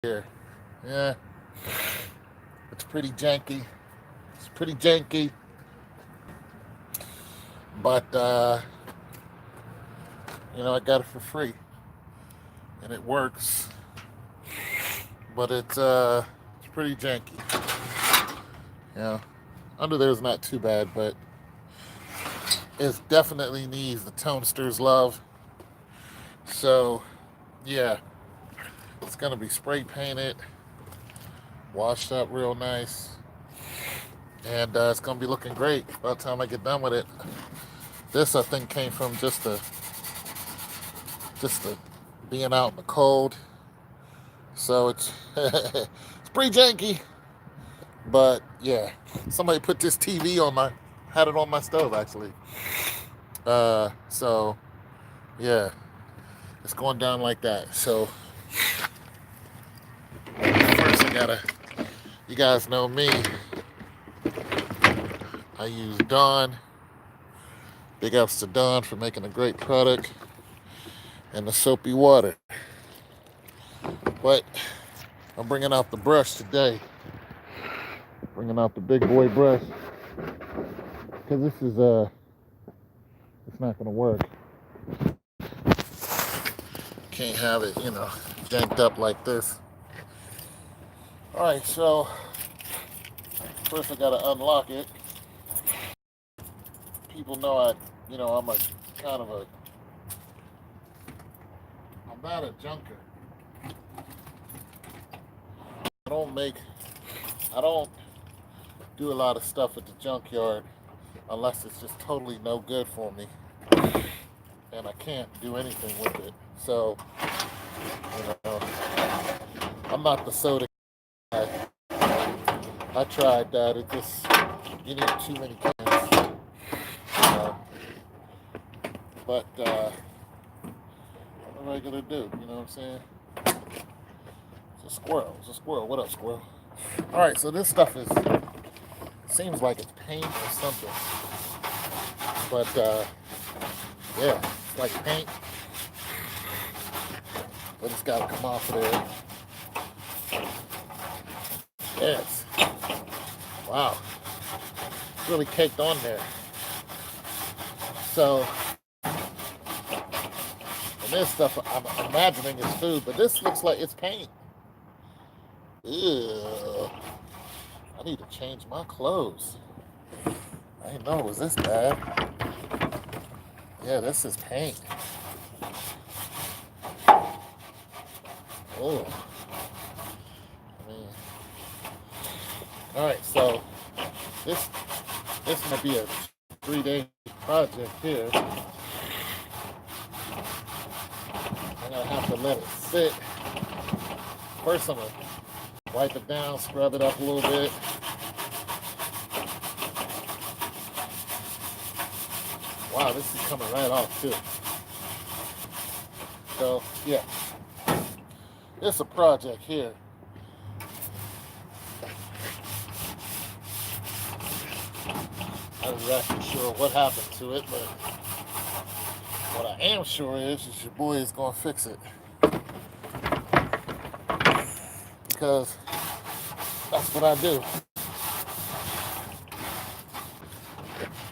here. Yeah, it's pretty janky. It's pretty janky, but I got it for free, and it works. But it's pretty janky. Yeah, under there is not too bad, but it definitely needs the Tonesters love. So yeah, it's gonna be spray painted, washed up real nice, and it's gonna be looking great by the time I get done with it. This I think came from just the being out in the cold, so it's it's pretty janky. But yeah, somebody put this TV on my had it on my stove actually. So yeah, it's going down like that. So first I gotta, you guys know me. I use Dawn. Big ups to Dawn for making a great product and the soapy water. But I'm bringing out the brush today. Bringing out the big boy brush because this is it's not gonna work. Can't have it, janked up like this. All right, so first I gotta unlock it. People know I'm a kind of a, I'm not a junker. I don't make, I don't do a lot of stuff at the junkyard unless it's just totally no good for me and I can't do anything with it. So, you know, I'm not the soda guy. I tried that. It just, you need too many cans. You know? But what am I gonna do? You know what I'm saying? It's a squirrel. It's a squirrel. What up, squirrel? All right. So this stuff seems like it's paint or something. But yeah, it's like paint, but it's got to come off of there. Yes. Wow. It's really caked on there. So, and this stuff I'm imagining is food, but this looks like it's paint. Ew. I need to change my clothes. I didn't know it was this bad. Yeah, this is paint. Oh. I mean, all right, so this might be a 3-day project here. I'm gonna have to let it sit. First, I'm gonna wipe it down, scrub it up a little bit. Wow, this is coming right off too. So yeah, it's a project here. I'm not exactly sure what happened to it, but what I am sure is your boy is gonna fix it. Because that's what I do.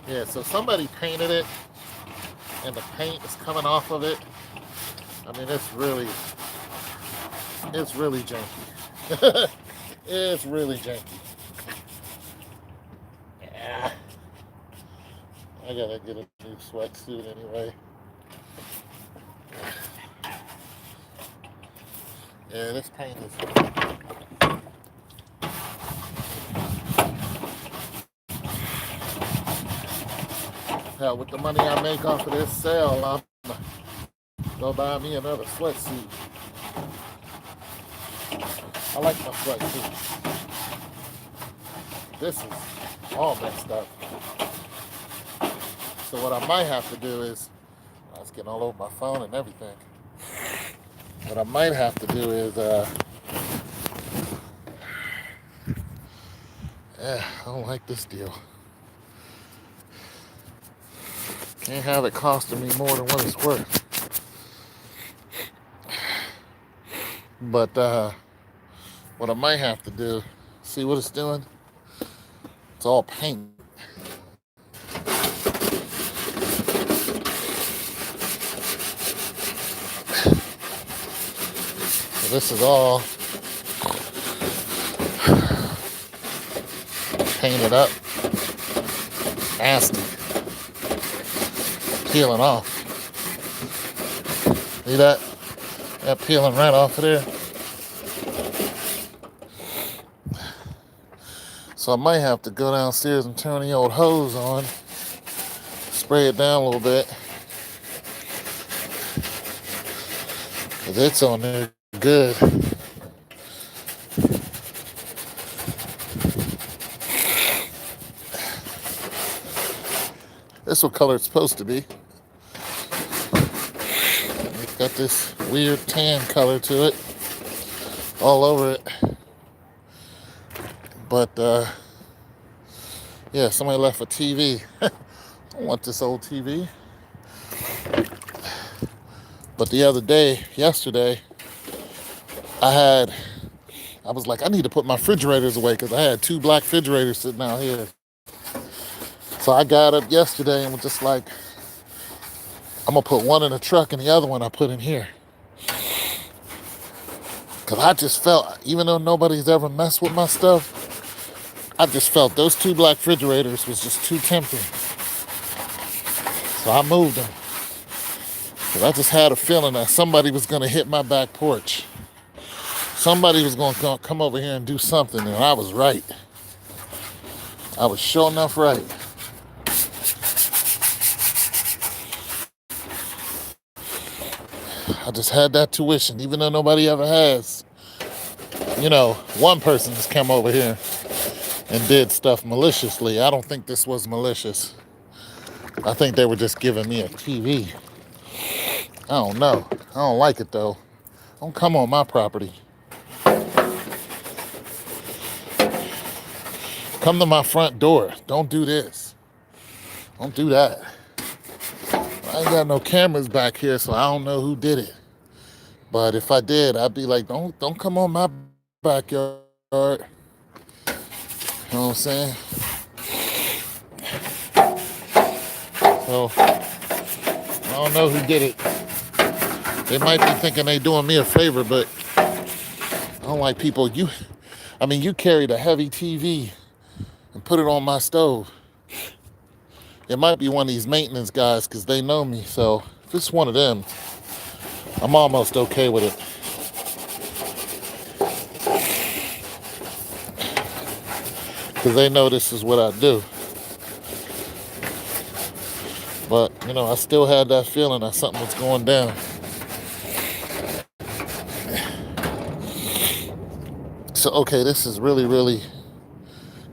Yeah, so somebody painted it and the paint is coming off of it. I mean, it's really janky. It's really janky. Yeah. I gotta get a new sweatsuit anyway. Yeah, this paint is. Hell, with the money I make off of this sale, I'm gonna go buy me another sweatsuit. I like my sweatsuit. This is all messed up. So what I might have to do is, I was getting all over my phone and everything. What I might have to do is, I don't like this deal. Can't have it costing me more than what it's worth. But What I might have to do, see what it's doing? It's all paint. So this is all painted up. Nasty. Peeling off. See that? That peeling right off of there. So I might have to go downstairs and turn the old hose on, spray it down a little bit. Cause it's on there good. This is what color it's supposed to be. It's got this weird tan color to it, all over it. But yeah, somebody left a TV. I don't want this old TV. But the other day, yesterday, I was like, I need to put my refrigerators away because I had 2 black refrigerators sitting out here. So I got up yesterday and was just like, I'm gonna put one in the truck and the other one I put in here. Cause I just felt, even though nobody's ever messed with my stuff, I just felt those 2 black refrigerators was just too tempting. So I moved them. Cause I just had a feeling that somebody was gonna hit my back porch. Somebody was gonna come over here and do something, and I was right. I was sure enough right. I just had that tuition, even though nobody ever has. You know, one person has come over here and did stuff maliciously. I don't think this was malicious. I think they were just giving me a TV. I don't know. I don't like it though. Don't come on my property. Come to my front door. Don't do this. Don't do that. I ain't got no cameras back here, so I don't know who did it. But if I did, I'd be like, don't come on my backyard. You know what I'm saying? So I don't know who did it. They might be thinking they doing me a favor, but I don't like people. You carried a heavy TV and put it on my stove. It might be one of these maintenance guys because they know me. So if it's one of them, I'm almost okay with it. Because they know this is what I do. But, I still had that feeling that something was going down. So, okay, this is really, really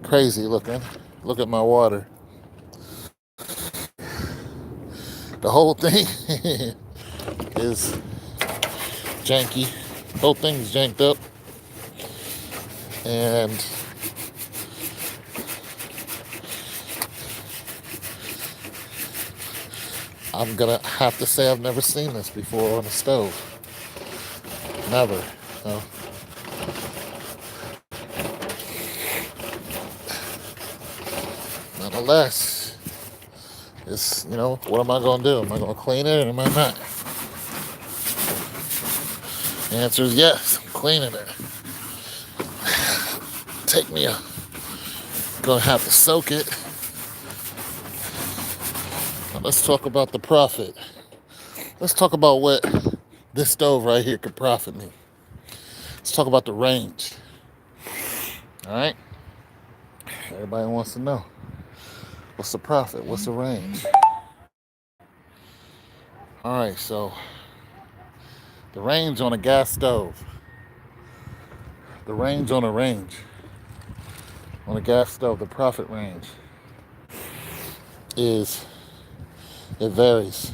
crazy looking. Look at my water. The whole thing is janky. The whole thing's janked up. And I'm gonna have to say I've never seen this before on a stove. Never. No. Nonetheless, it's, what am I gonna do? Am I gonna clean it or am I not? The answer is yes, I'm cleaning it. Gonna have to soak it. Now let's talk about the profit. Let's talk about what this stove right here could profit me. Let's talk about the range. All right? Everybody wants to know. What's the profit? What's the range? All right, so the range on a gas stove. The range on a range. On a gas stove, the profit range it varies.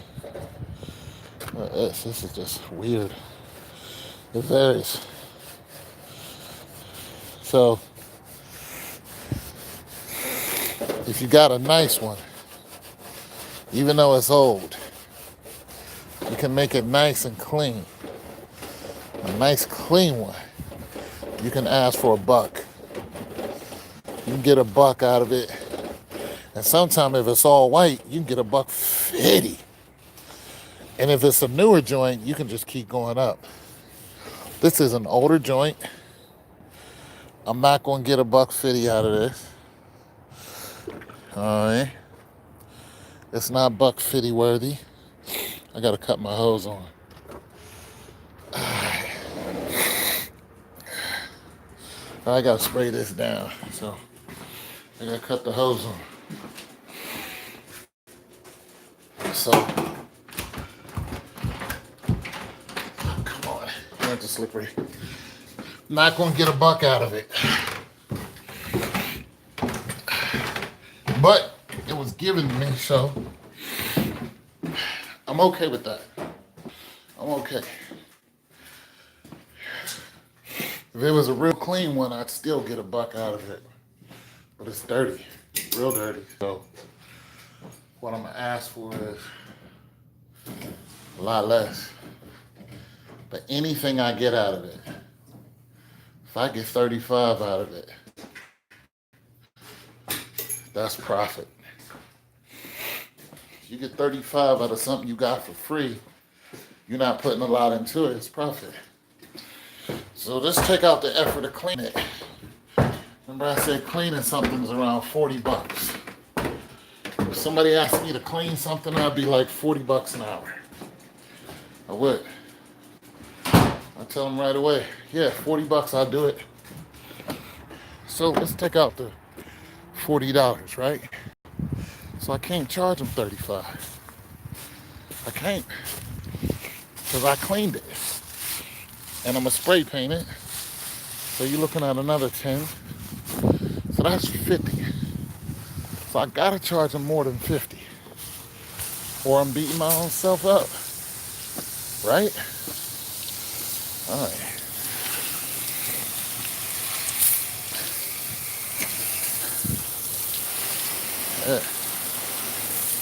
This is just weird. It varies. So, if you got a nice one, even though it's old, you can make it nice and clean. A nice clean one. you can ask for $1. You can get $1 out of it. And sometimes if it's all white, you can get $1.50. And if it's a newer joint, you can just keep going up. This is an older joint. I'm not going to get $1.50 out of this. All right. It's not $1.50 worthy. I got to cut my hose on. I got to spray this down. So I got to cut the hose on. So, come on. Not too slippery. Not going to get $1 out of it. But it was given to me, so I'm okay with that. I'm okay. If it was a real clean one, I'd still get $1 out of it. But it's dirty, real dirty. So what I'm gonna ask for is a lot less. But anything I get out of it, if I get 35 out of it, that's profit. If you get 35 out of something you got for free, you're not putting a lot into it, it's profit. So let's take out the effort to clean it. Remember I said cleaning something's around $40. If somebody asked me to clean something, I'd be like $40 an hour. I would. I tell them right away, yeah, $40, I'll do it. So let's take out the $40, right? So I can't charge them $35. I can't, because I cleaned it. And I'm gonna spray paint it. So you're looking at another 10. So that's 50. So I gotta charge them more than 50. Or I'm beating my own self up. Right? Alright. Yeah.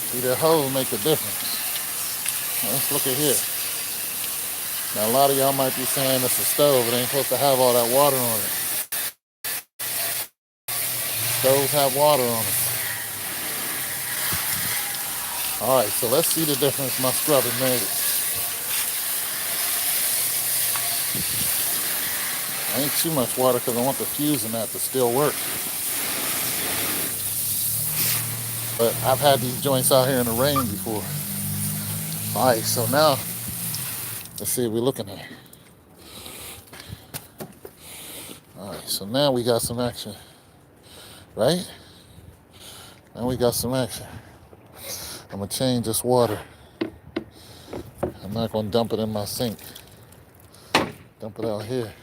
See, that hose make a difference. Now, let's look at here. Now a lot of y'all might be saying it's a stove. It ain't supposed to have all that water on it. Stoves have water on it. Alright, so let's see the difference my scrubber made. Ain't too much water because I want the fuse in that to still work. But I've had these joints out here in the rain before. Alright, so now let's see what we're looking at. Alright, so now we got some action. Right? Now we got some action. I'm going to change this water. I'm not going to dump it in my sink. Dump it out here.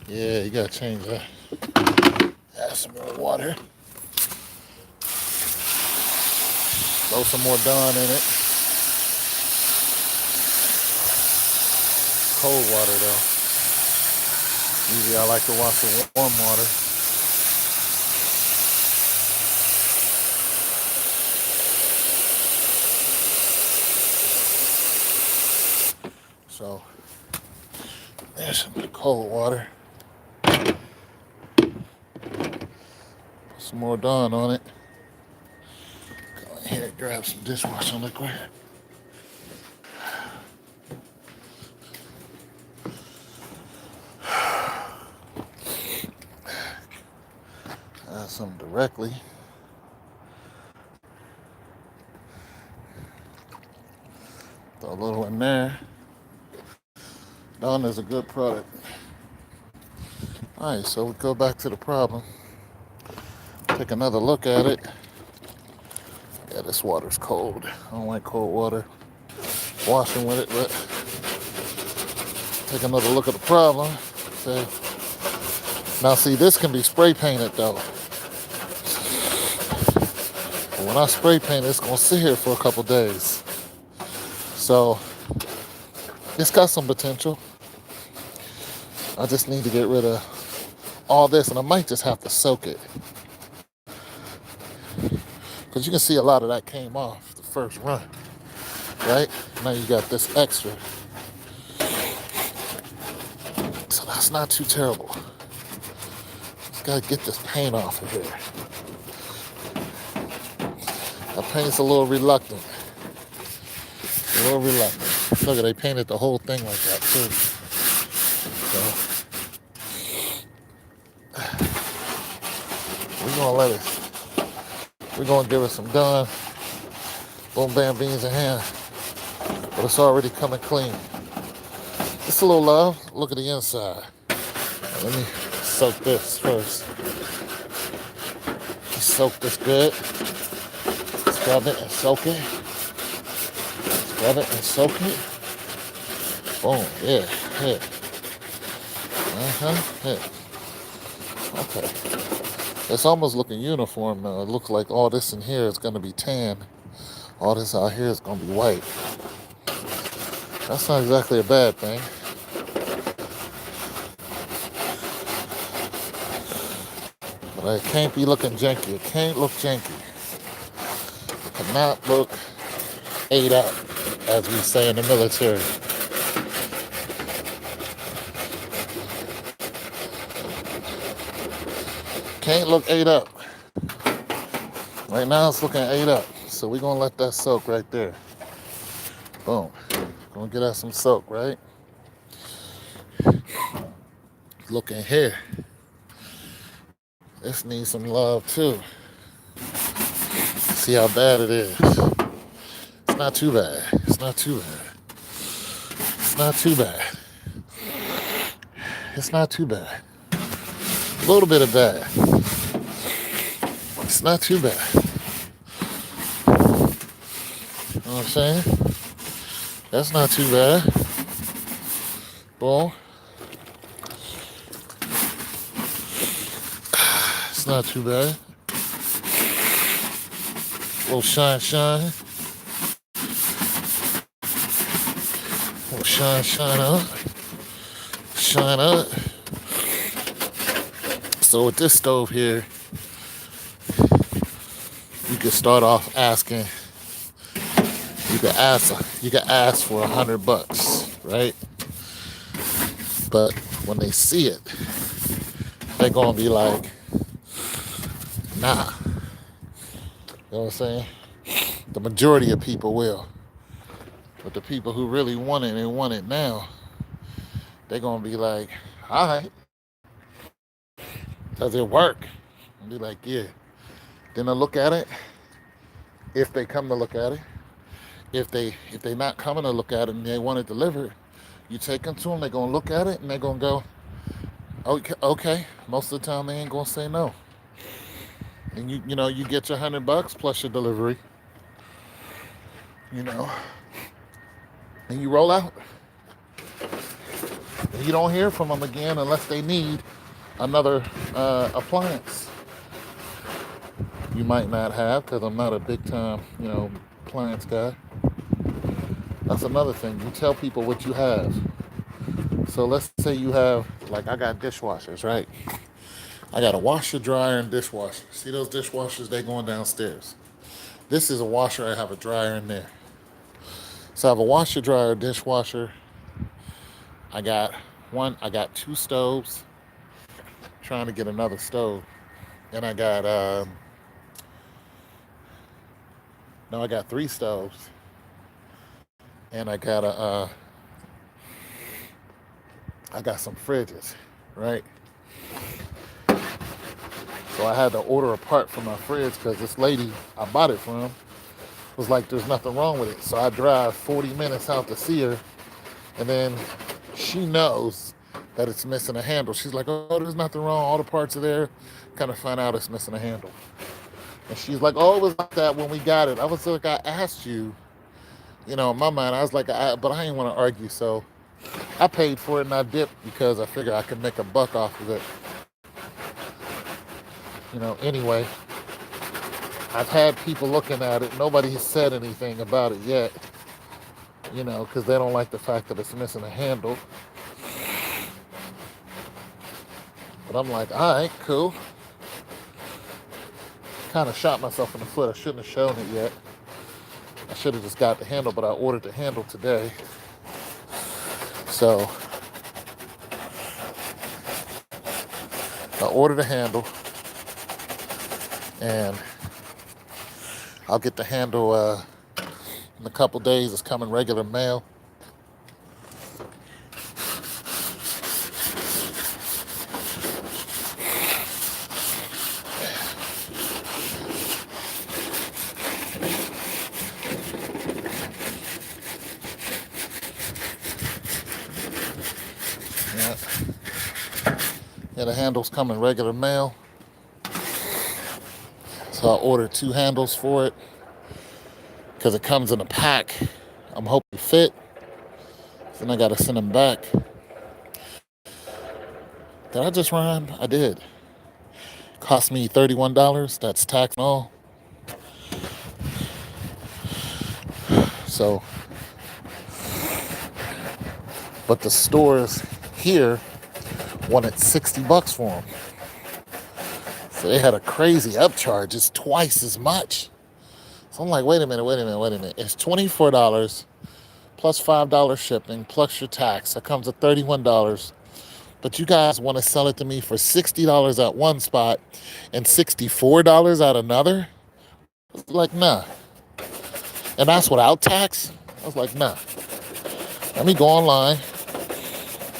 Yeah, you got to change that. Add some more water. Throw some more Dawn in it. Cold water though. Usually I like to wash with warm water. So there's some cold water. Put some more Dawn on it. Go in here and grab some dishwashing liquid. Add some directly. Throw a little in there. Dawn is a good product. Alright, so we go back to the problem. Take another look at it. Yeah, this water's cold. I don't like cold water. Washing with it, but take another look at the problem. Say, now see, this can be spray painted though. But when I spray paint it, it's gonna sit here for a couple days. So it's got some potential. I just need to get rid of all this, and I might just have to soak it. Because you can see a lot of that came off the first run. right? Now you got this extra. So that's not too terrible. Just gotta get this paint off of here. That paint's a little reluctant. A little reluctant. Look, they painted the whole thing like that too. So we're gonna let it. We're gonna give it some done. Boom, bam, beans in hand. But it's already coming clean. Just a little love. Look at the inside. Let me soak this first. Soak this good. Scrub it and soak it. Scrub it and soak it. Boom. Yeah. Hit. Hit. Okay. It's almost looking uniform now. It looks like all this in here is going to be tan. All this out here is going to be white. That's not exactly a bad thing. But it can't be looking janky. It can't look janky. It cannot look ate up, as we say in the military. Can't look ate up. Right now it's looking ate up. So we're going to let that soak right there. Boom. Gonna get us some soak, right? Looking here. This needs some love too. See how bad it is. It's not too bad. It's not too bad. It's not too bad. It's not too bad. A little bit of bad. It's not too bad. You know what I'm saying? That's not too bad. Boom. It's not too bad. A little shine. A little shine up. Shine up. So with this stove here, you can start off asking. You can ask for $100, right? But when they see it, they're gonna be like, nah. You know what I'm saying? The majority of people will. But the people who really want it and want it now, they're gonna be like, all right. Does it work? And be like, yeah. Then they'll look at it, if they come to look at it. If they not coming to look at it and they want it delivered, you take them to them, they're going to look at it and they're going to go, okay. Most of the time they ain't going to say no. And you get your $100 plus your delivery, and you roll out. And you don't hear from them again unless they need another appliance. You might not have, because I'm not a big time, appliance guy. That's another thing. You tell people what you have. So let's say you have, like I got dishwashers, right? I got a washer, dryer, and dishwasher. See those dishwashers? They going downstairs. This is a washer. I have a dryer in there. So I have a washer, dryer, dishwasher. I got two stoves. Trying to get another stove. And I got, I got 3 stoves. And I got I got some fridges, right? So I had to order a part for my fridge because this lady I bought it from was like, there's nothing wrong with it. So I drive 40 minutes out to see her, and then she knows that it's missing a handle. She's like, oh, there's nothing wrong. All the parts are there. Kind of find out it's missing a handle. And she's like, oh, it was like that when we got it. I was like, I asked you. In my mind, I was like, but I didn't want to argue, so I paid for it and I dipped because I figured I could make a buck off of it. Anyway, I've had people looking at it. Nobody has said anything about it yet, because they don't like the fact that it's missing a handle. But I'm like, all right, cool. Kind of shot myself in the foot. I shouldn't have shown it yet. I should have just got the handle, but I ordered the handle today. So I ordered a handle, and I'll get the handle in a couple days. It's coming regular mail. Yeah, the handle's coming regular mail. So I ordered 2 handles for it because it comes in a pack. I'm hoping it fit. Then I gotta send them back. Did I just rhyme? I did. Cost me $31. That's tax and all. So, but the stores here wanted $60 for them. So they had a crazy upcharge. It's twice as much. So I'm like, wait a minute. It's $24 plus $5 shipping plus your tax. That comes to $31. But you guys want to sell it to me for $60 at one spot and $64 at another? Like, nah. And that's without tax? I was like, nah. Let me go online,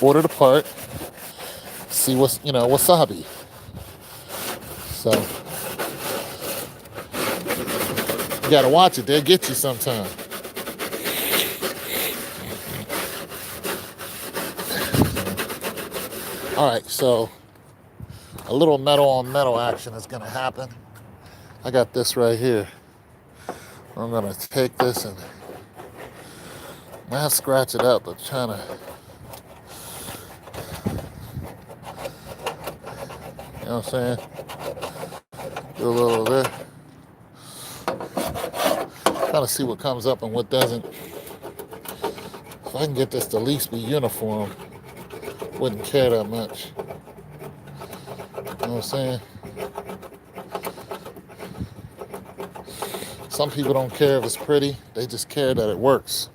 order the part, see what's, wasabi. So, you gotta watch it. They'll get you sometime. All right, so a little metal on metal action is gonna happen. I got this right here. I'm gonna take this and not scratch it up, but trying to, you know what I'm saying? Do a little of this. Trying to see what comes up and what doesn't. If I can get this to at least be uniform, wouldn't care that much. You know what I'm saying? Some people don't care if it's pretty, they just care that it works.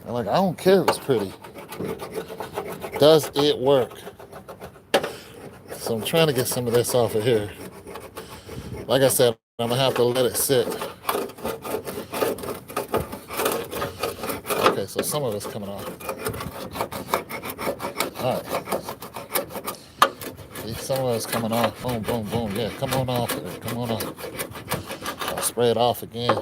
I'm like, I don't care if it's pretty. Does it work? So I'm trying to get some of this off of here. Like I said, I'm gonna have to let it sit. Okay, so some of it's coming off. All right. See, some of it's coming off. Boom, boom, boom. Yeah, come on off of it. Come on off. I'll spray it off again.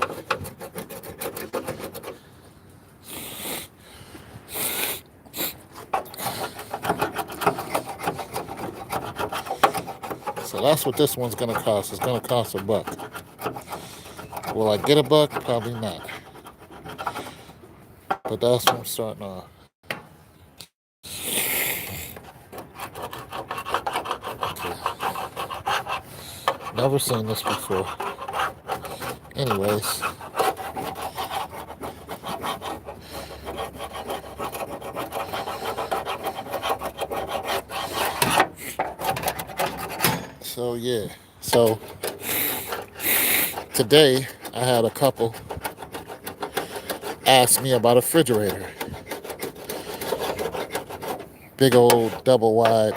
So that's what this one's gonna cost. It's gonna cost $1. Will I get $1? Probably not. But that's what I'm starting off. Okay. Never seen this before. Anyways. So yeah. So today I had a couple ask me about a refrigerator. Big old double wide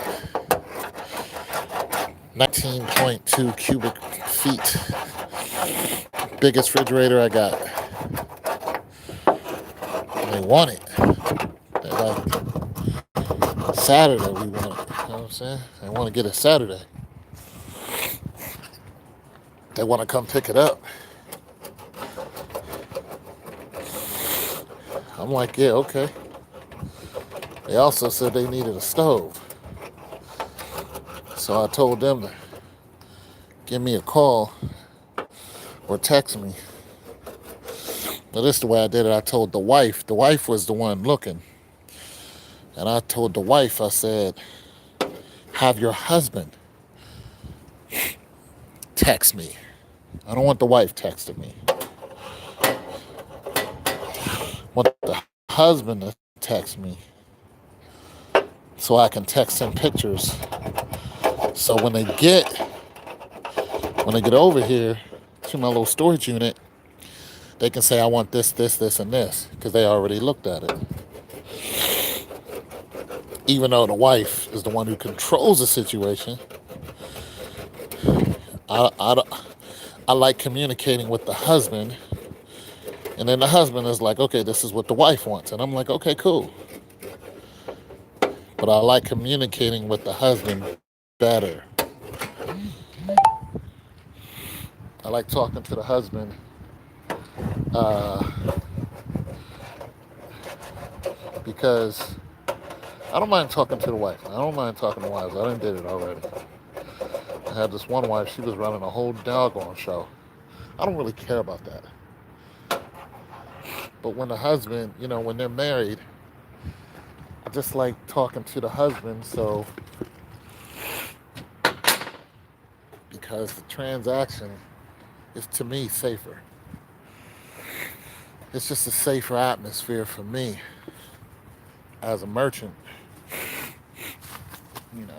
19.2 cubic feet. Biggest refrigerator I got. And they want it. They're like, Saturday we want it. You know what I'm saying? They want to get it Saturday. They want to come pick it up. I'm like, yeah, okay. They also said they needed a stove. So I told them to give me a call or text me. Now this is the way I did it. I told the wife. The wife was the one looking. And I told the wife, I said, have your husband text me. I don't want the wife texting me. I want the husband to text me so I can text him pictures. So when they get over here, to my little storage unit, they can say, I want this, this, this, and this, because they already looked at it. Even though the wife is the one who controls the situation, I, I, I like communicating with the husband. And then the husband is like, okay, this is what the wife wants. And I'm like, okay, cool. But I like communicating with the husband better. I like talking to the husband uh, because I don't mind talking to the wife. I don't mind talking to wives. I done did it already. I had this one wife, she was running a whole doggone show. I don't really care about that. But when the husband, when they're married, I just like talking to the husband, so because the transaction is, to me, safer. It's just a safer atmosphere for me as a merchant, you know.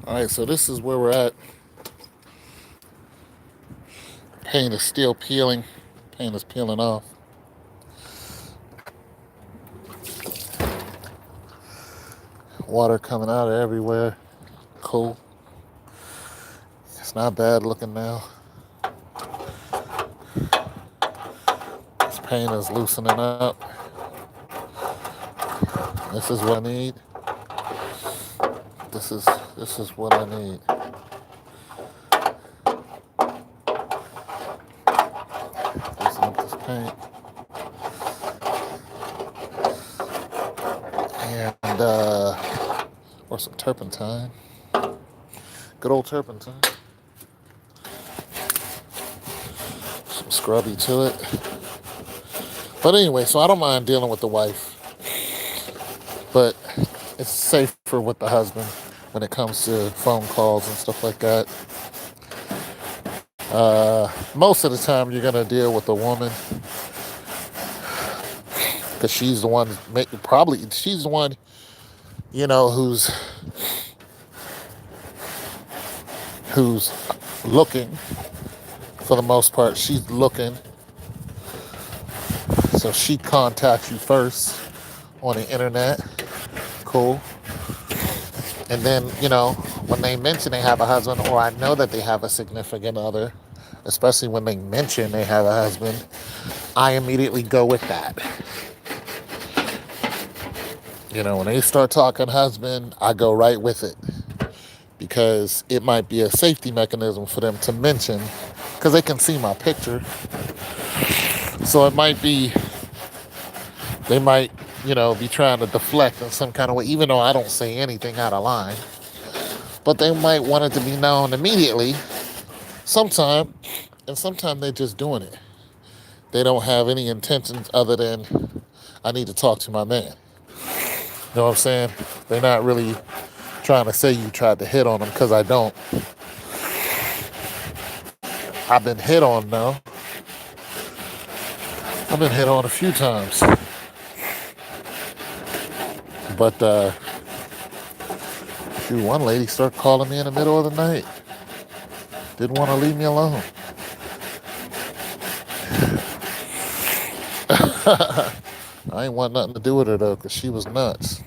All right, so this is where we're at. Paint is still peeling. Paint is peeling off. Water coming out of everywhere. Cool. It's not bad looking now. This paint is loosening up. This is what I need. This is what I need. Loosen up this paint. And or some turpentine. Good old turpentine. Some scrubby to it. But anyway, so I don't mind dealing with the wife. But it's safer with the husband when it comes to phone calls and stuff like that. Most of the time, you're gonna deal with a woman because she's the one. Probably she's the one, who's looking. For the most part, she's looking. So she contacts you first on the internet. Cool. And then, when they mention they have a husband, or I know that they have a significant other, especially when they mention they have a husband, I immediately go with that. When they start talking husband, I go right with it. Because it might be a safety mechanism for them to mention, because they can see my picture. So it might be, they might, be trying to deflect in some kind of way, even though I don't say anything out of line. But they might want it to be known immediately, sometime, and sometimes they're just doing it. They don't have any intentions other than, I need to talk to my man. You know what I'm saying? They're not really trying to say you tried to hit on them, because I don't. I've been hit on now. I've been hit on a few times. But one lady started calling me in the middle of the night. Didn't want to leave me alone. I ain't want nothing to do with her though, because she was nuts.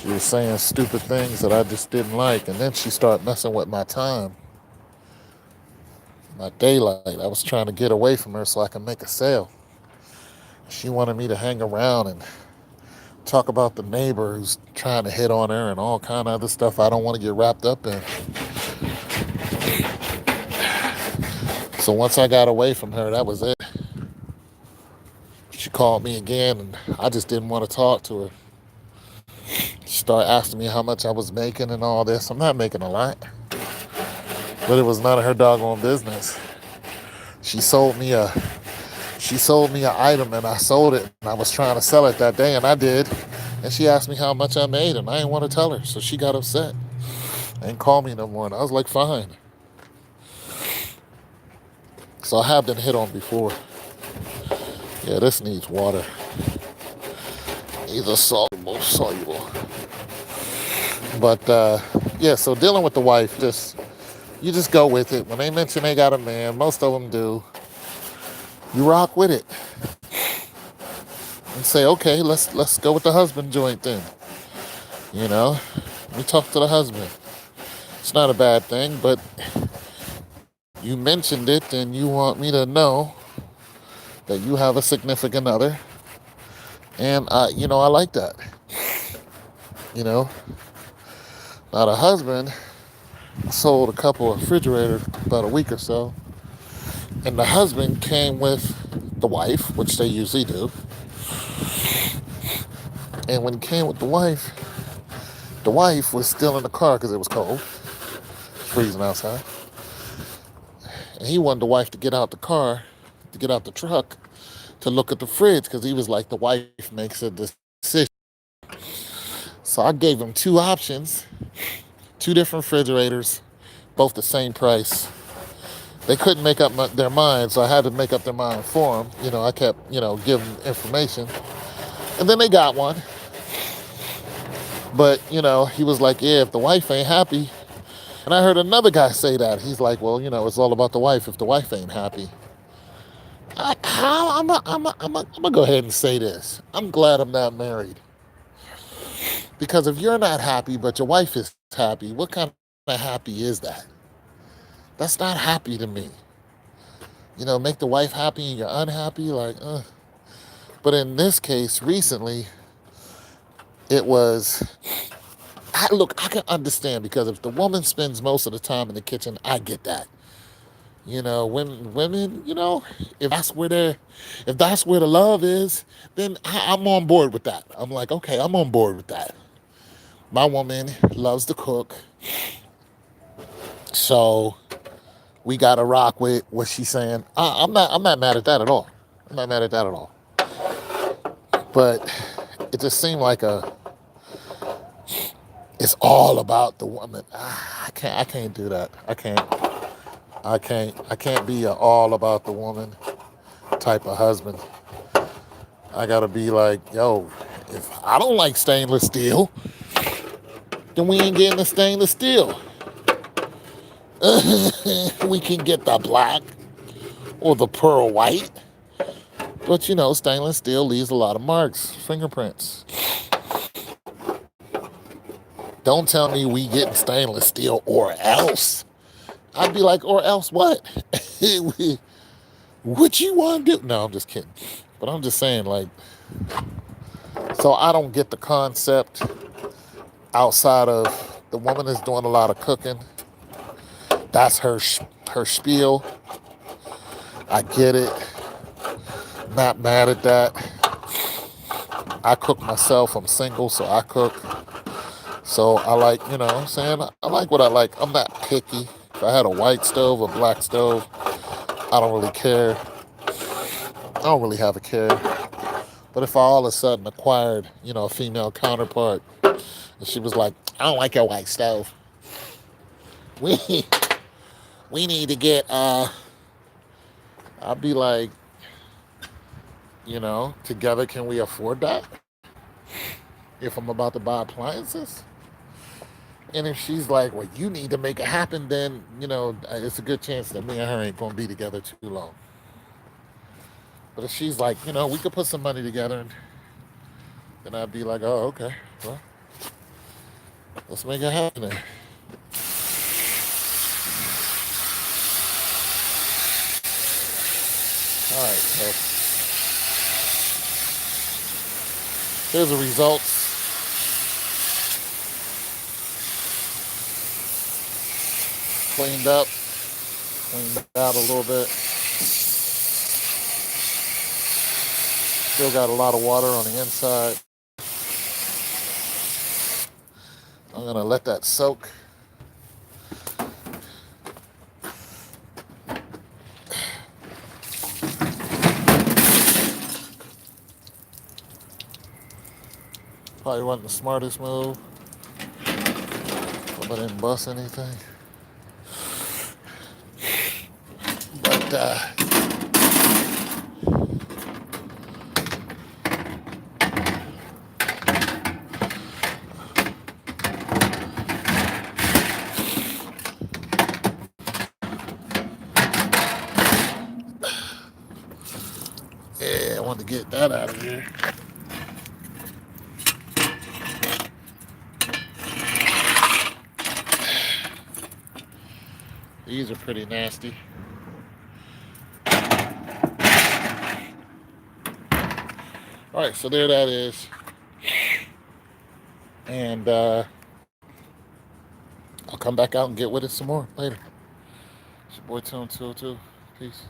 She was saying stupid things that I just didn't like, and then she started messing with my time, my daylight. I was trying to get away from her so I can make a sale. She wanted me to hang around and talk about the neighbor who's trying to hit on her and all kind of other stuff I don't want to get wrapped up in. So once I got away from her, that was it. She called me again, and I just didn't want to talk to her. She started asking me how much I was making and all this. I'm not making a lot, but it was none of her doggone business. She sold me a she sold me an item, and I sold it, and I was trying to sell it that day, and I did. And she asked me how much I made, and I didn't want to tell her, so she got upset and called me no more. And I was like, fine. So I have been hit on before. Yeah, this needs water. Either soluble. But yeah, so dealing with the wife, you just go with it. When they mention they got a man, most of them do. You rock with it and say, okay, let's go with the husband joint then. You know, we talk to the husband. It's not a bad thing, but you mentioned it and you want me to know that you have a significant other. And I like that. You know, now the husband sold a couple of refrigerators about a week or so. And the husband came with the wife, which they usually do. And when he came with the wife was still in the car because it was cold, freezing outside. And he wanted the wife to get out the car, to get out the truck, to look at the fridge because he was like, the wife makes a decision. So I gave him two options, two different refrigerators, both the same price. They couldn't make up their mind, so I had to make up their mind for them. I kept, giving information. And then they got one. But, he was like, yeah, if the wife ain't happy. And I heard another guy say that. He's like, well, it's all about the wife if the wife ain't happy. I'm going to go ahead and say this. I'm glad I'm not married. Because if you're not happy, but your wife is happy, what kind of happy is that? That's not happy to me. Make the wife happy and you're unhappy, like, But in this case, recently, it was, I can understand because if the woman spends most of the time in the kitchen, I get that. Women, if that's where the love is, then I'm on board with that. I'm like, okay, I'm on board with that. My woman loves to cook, so we gotta rock with what she's saying. I'm not mad at that at all. I'm not mad at that at all. But it just seemed like it's all about the woman. I can't do that. I can't be an all about the woman type of husband. I gotta be like, yo, if I don't like stainless steel, then we ain't getting the stainless steel. We can get the black or the pearl white. But stainless steel leaves a lot of marks, fingerprints. Don't tell me we getting stainless steel or else. I'd be like, or else what? What you want to do? No, I'm just kidding. But I'm just saying, like, so I don't get the concept outside of the woman is doing a lot of cooking. That's her spiel. I get it. Not mad at that. I cook myself. I'm single, so I cook. So I like, what I'm saying? I like what I like. I'm not picky. If I had a white stove, a black stove, I don't really care. I don't really have a care. But if I all of a sudden acquired, a female counterpart, and she was like, I don't like your white stove. We need to get, I'd be like, together can we afford that? If I'm about to buy appliances? And if she's like, well, you need to make it happen, then, it's a good chance that me and her ain't going to be together too long. But if she's like, we could put some money together, and then I'd be like, oh, okay, well, let's make it happen then. All right, so Here's the results. Cleaned up, cleaned out a little bit. Still got a lot of water on the inside. I'm gonna let that soak. Probably wasn't the smartest move. Hope I didn't bust anything. But yeah, I wanted to get that out of here. These are pretty nasty. All right, so there that is. And I'll come back out and get with it some more later. It's your boy Tone 202. Peace.